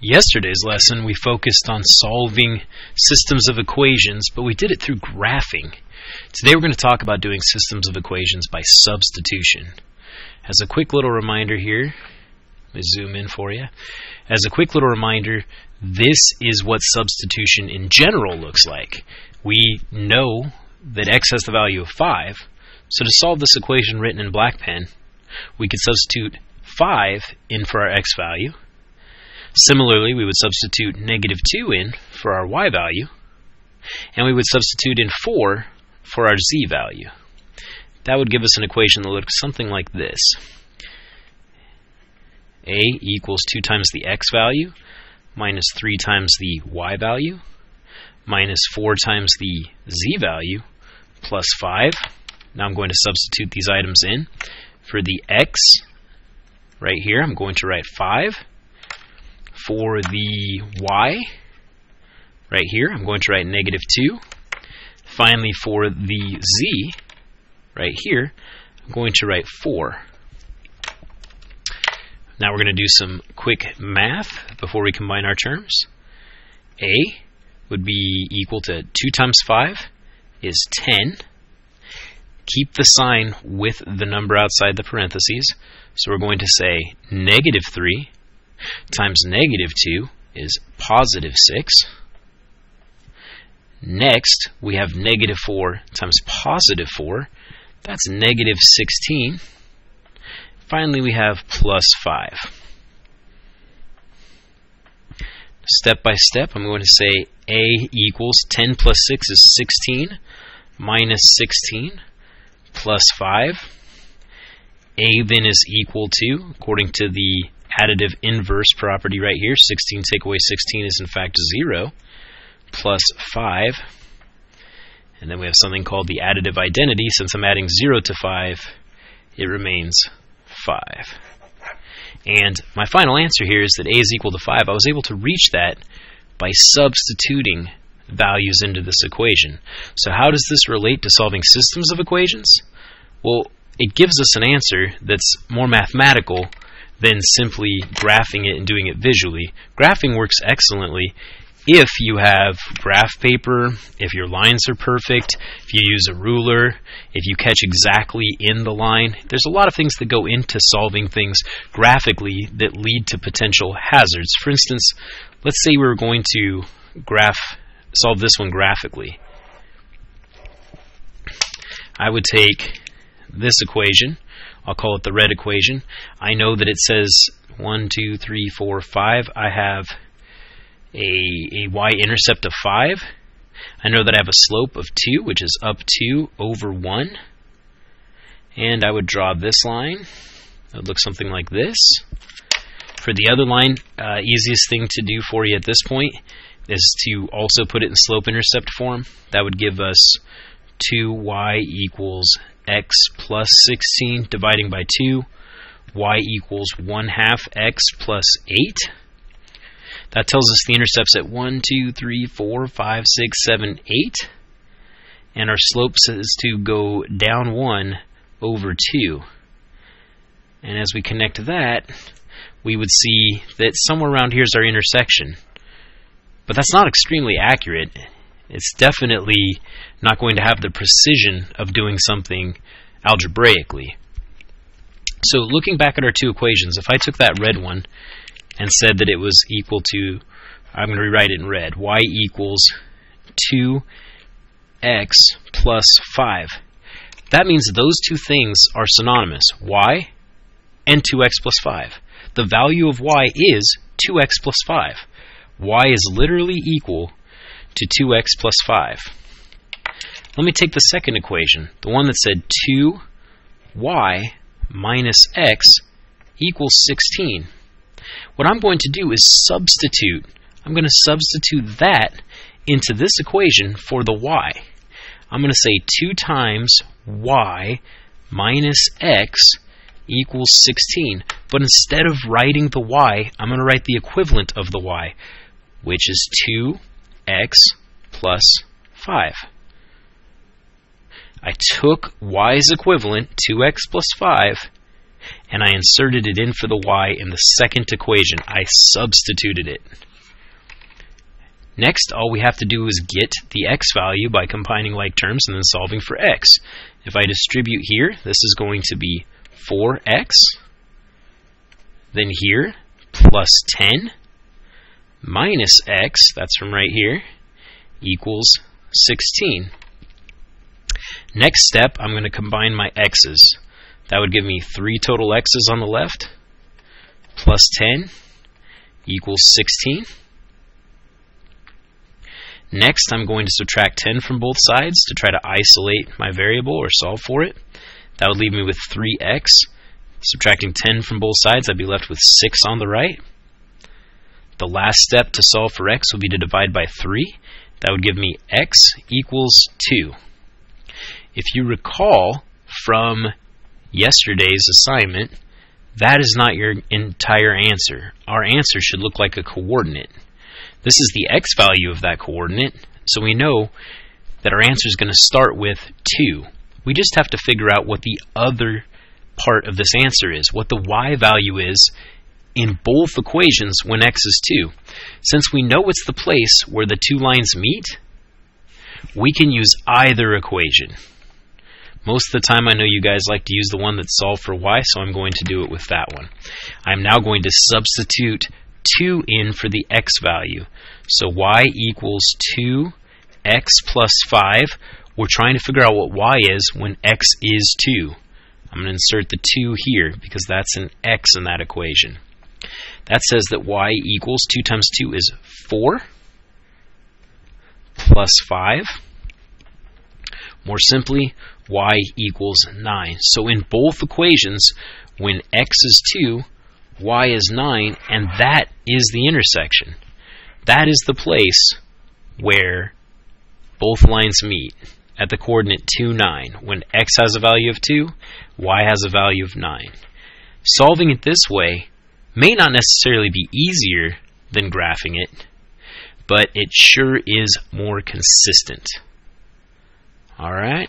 Yesterday's lesson we focused on solving systems of equations, but we did it through graphing. Today we're going to talk about doing systems of equations by substitution. As a quick little reminder here, let me zoom in for you. As a quick little reminder, this is what substitution in general looks like. We know that x has the value of 5, so to solve this equation written in black pen, we could substitute 5 in for our x value. Similarly, we would substitute negative 2 in for our y value, and we would substitute in 4 for our z value. That would give us an equation that looks something like this. A equals 2 times the x value minus 3 times the y value minus 4 times the z value plus 5. Now I'm going to substitute these items in. For the x, right here, I'm going to write 5. For the y, right here, I'm going to write negative 2. Finally, for the z, right here, I'm going to write 4. Now we're going to do some quick math before we combine our terms. A would be equal to 2 times 5 is 10. Keep the sign with the number outside the parentheses. So we're going to say negative 3 times negative 2 is positive 6. Next, we have negative 4 times positive 4. That's negative 16. Finally, we have plus 5. Step by step, I'm going to say A equals 10 plus 6 is 16 minus 16 plus 5. A then is equal to, according to the additive inverse property right here, 16 take away 16 is in fact 0, plus 5. And then we have something called the additive identity. Since I'm adding 0 to 5, it remains 5. And my final answer here is that A is equal to 5. I was able to reach that by substituting values into this equation. So how does this relate to solving systems of equations? Well, it gives us an answer that's more mathematical than simply graphing it and doing it visually. Graphing works excellently if you have graph paper, if your lines are perfect, if you use a ruler, if you catch exactly in the line. There's a lot of things that go into solving things graphically that lead to potential hazards. For instance, let's say we were going to solve this one graphically. I would take this equation, I'll call it the red equation. I know that it says 1, 2, 3, 4, 5. I have a y-intercept of 5. I know that I have a slope of 2, which is up 2 over 1. And I would draw this line. It would look something like this. For the other line, easiest thing to do for you at this point is to also put it in slope-intercept form. That would give us 2y equals x plus 16 dividing by 2. Y equals 1/2 x plus 8. That tells us the intercept's at 1, 2, 3, 4, 5, 6, 7, 8. And our slope says to go down 1 over 2. And as we connect that, we would see that somewhere around here is our intersection. But that's not extremely accurate. It's definitely not going to have the precision of doing something algebraically. So looking back at our two equations, if I took that red one and said that it was equal to, I'm going to rewrite it in red, y equals 2x plus 5. That means those two things are synonymous, y and 2x plus 5. The value of y is 2x plus 5. Y is literally equal to 2x plus 5. Let me take the second equation, the one that said 2y minus x equals 16. What I'm going to do is substitute. I'm going to substitute that into this equation for the y. I'm going to say 2 times y minus x equals 16. But instead of writing the y, I'm going to write the equivalent of the y, which is 2x plus 5. I took y's equivalent, 2x plus 5, and I inserted it in for the y in the second equation. I substituted it. Next, all we have to do is get the x value by combining like terms and then solving for x. If I distribute here, this is going to be 4x, then here, plus 10, minus x, that's from right here, equals 16. Next step, I'm going to combine my x's. That would give me 3 total x's on the left, plus 10, equals 16. Next, I'm going to subtract 10 from both sides to try to isolate my variable or solve for it. That would leave me with 3x. Subtracting 10 from both sides, I'd be left with 6 on the right. The last step to solve for x will be to divide by 3. That would give me x equals 2. If you recall from yesterday's assignment, that is not your entire answer. Our answer should look like a coordinate. This is the x value of that coordinate, so we know that our answer is going to start with 2. We just have to figure out what the other part of this answer is, what the y value is in both equations when x is 2. Since we know it's the place where the two lines meet, we can use either equation. Most of the time I know you guys like to use the one that's solved for y, so I'm going to do it with that one. I'm now going to substitute 2 in for the x value. So y equals 2x plus 5. We're trying to figure out what y is when x is 2. I'm going to insert the 2 here because that's an x in that equation. That says that y equals 2 times 2 is 4 plus 5. More simply, y equals 9. So in both equations, when x is 2, y is 9, and that is the intersection. That is the place where both lines meet at the coordinate 2, 9. When x has a value of 2, y has a value of 9. Solving it this way may not necessarily be easier than graphing it, but it sure is more consistent. All right?